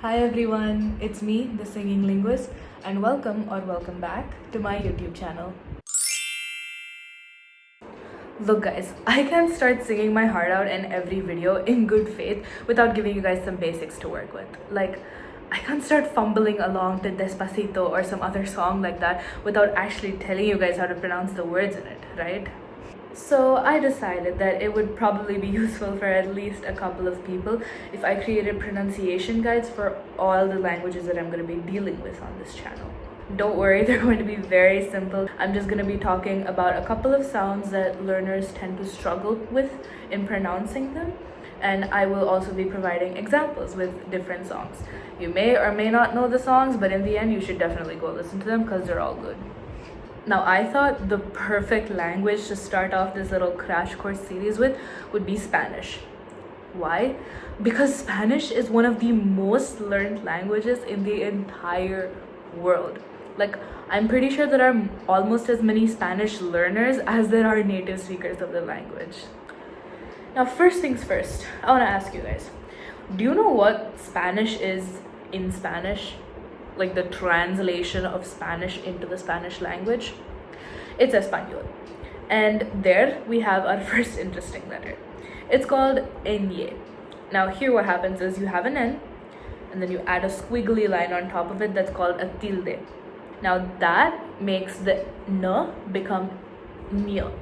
Hi everyone, it's me, the Singing Linguist, and welcome back to my YouTube channel. Look guys, I can't start singing my heart out in every video in good faith without giving you guys some basics to work with. Like, I can't start fumbling along to Despacito or some other song like that without actually telling you guys how to pronounce the words in it, right? So I decided that it would probably be useful for at least a couple of people if I created pronunciation guides for all the languages that I'm going to be dealing with on this channel. Don't worry, they're going to be very simple. I'm just going to be talking about a couple of sounds that learners tend to struggle with in pronouncing them, and I will also be providing examples with different songs. You may or may not know the songs, but in the end you should definitely go listen to them because they're all good. Now, I thought the perfect language to start off this little crash course series with would be Spanish. Why? Because Spanish is one of the most learned languages in the entire world. Like, I'm pretty sure there are almost as many Spanish learners as there are native speakers of the language. Now, first things first, I want to ask you guys, do you know what Spanish is in Spanish? Like the translation of Spanish into the Spanish language? It's Español. And there we have our first interesting letter. It's called Ñ. Now here what happens is you have an N and then you add a squiggly line on top of it that's called a tilde. Now that makes the N become Ñ.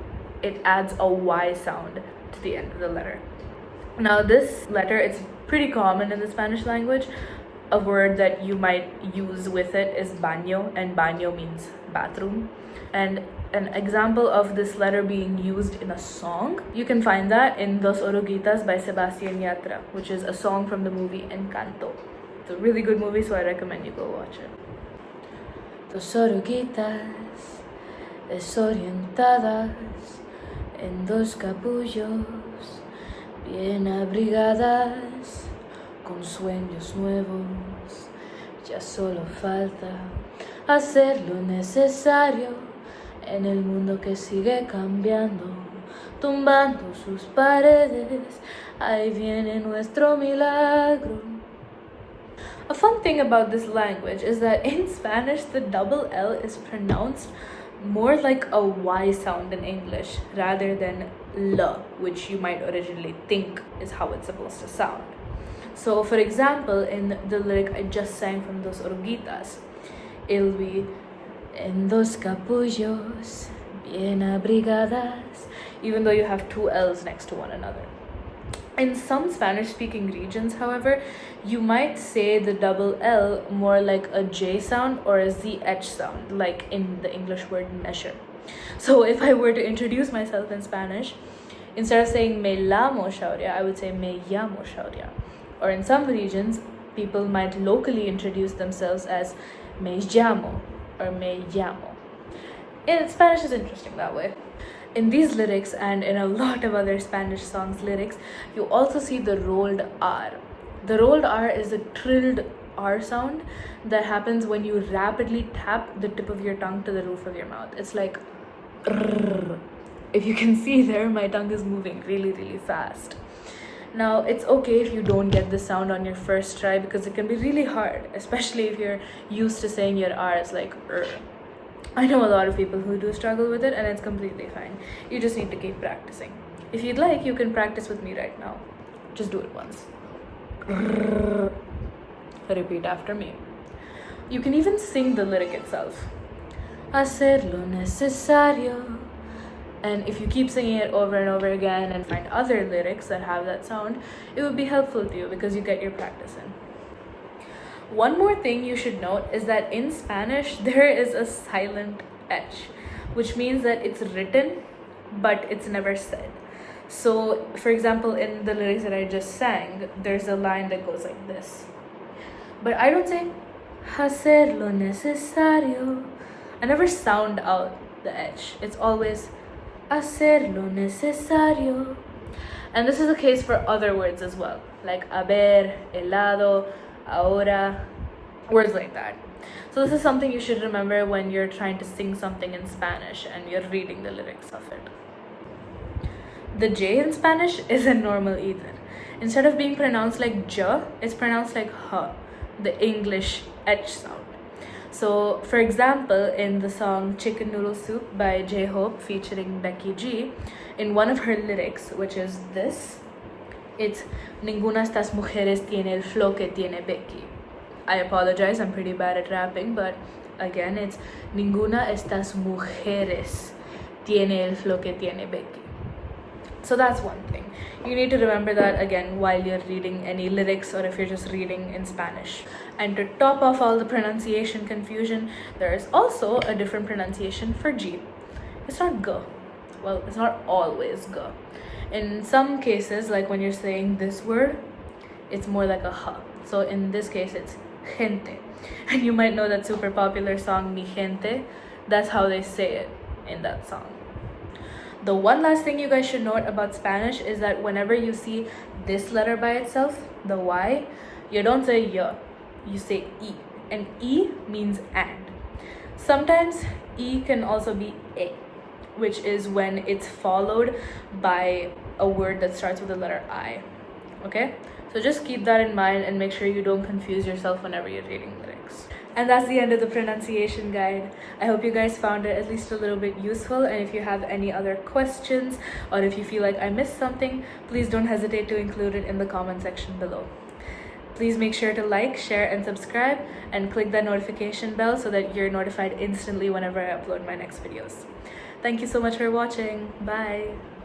It adds a Y sound to the end of the letter. Now this letter, it's pretty common in the Spanish language. A word that you might use with it is baño, and baño means bathroom. And an example of this letter being used in a song, you can find that in Dos Oruguitas by Sebastián Yatra, which is a song from the movie Encanto. It's a really good movie, so I recommend you go watch it. Dos oruguitas desorientadas en dos capullos bien abrigadas con sueños nuevos, ya solo falta hacer lo necesario en el mundo que sigue cambiando, tumbando sus paredes, ahí viene nuestro milagro. A fun thing about this language is that in Spanish, the double L is pronounced more like a Y sound in English rather than L, which you might originally think is how it's supposed to sound. So, for example, in the lyric I just sang from Dos Oruguitas, it'll be en dos capullos bien abrigadas, even though you have two L's next to one another. In some Spanish-speaking regions, however, you might say the double L more like a J sound or a ZH sound, like in the English word measure. So if I were to introduce myself in Spanish, instead of saying me llamo Shaurya, I would say me llamo Shaurya. Or in some regions, people might locally introduce themselves as me llamo or me llamo. In Spanish is interesting that way. In these lyrics and in a lot of other Spanish songs lyrics, you also see the rolled R. The rolled R is a trilled R sound that happens when you rapidly tap the tip of your tongue to the roof of your mouth. It's like rrr. If you can see there, my tongue is moving really, really fast. Now, it's okay if you don't get the sound on your first try because it can be really hard, especially if you're used to saying your R's like r. I know a lot of people who do struggle with it, and it's completely fine. You just need to keep practicing. If you'd like, you can practice with me right now. Just do it once. R. Repeat after me. You can even sing the lyric itself. Hacer lo necesario. And if you keep singing it over and over again and find other lyrics that have that sound, it would be helpful to you because you get your practice in. One more thing you should note is that in Spanish, there is a silent H, which means that it's written, but it's never said. So, for example, in the lyrics that I just sang, there's a line that goes like this. But I don't say, hacer lo necesario. I never sound out the H. It's always, hacer lo necesario. And this is the case for other words as well, like haber, helado, ahora, words like that. So this is something you should remember when you're trying to sing something in Spanish and you're reading the lyrics of it. The J in Spanish isn't normal either. Instead of being pronounced like J, it's pronounced like H, the English H sound. So, for example, in the song Chicken Noodle Soup by J-Hope featuring Becky G, in one of her lyrics, which is this, it's Ninguna estas mujeres tiene el flow que tiene Becky. I apologize, I'm pretty bad at rapping, but again, it's Ninguna estas mujeres tiene el flow que tiene Becky. So that's one thing. You need to remember that again while you're reading any lyrics or if you're just reading in Spanish. And to top off all the pronunciation confusion, there is also a different pronunciation for G. It's not G. Well, it's not always G. In some cases, like when you're saying this word, it's more like a H. So in this case, it's gente. And you might know that super popular song Mi Gente. That's how they say it in that song. The one last thing you guys should note about Spanish is that whenever you see this letter by itself, the Y, you don't say y, you say E. And E means and. Sometimes E can also be A, which is when it's followed by a word that starts with the letter I. Okay? So just keep that in mind and make sure you don't confuse yourself whenever you're reading lyrics. And that's the end of the pronunciation guide. I hope you guys found it at least a little bit useful, and if you have any other questions or if you feel like I missed something, please don't hesitate to include it in the comment section below. Please make sure to like, share, and subscribe, and click that notification bell so that you're notified instantly whenever I upload my next videos. Thank you so much for watching. Bye!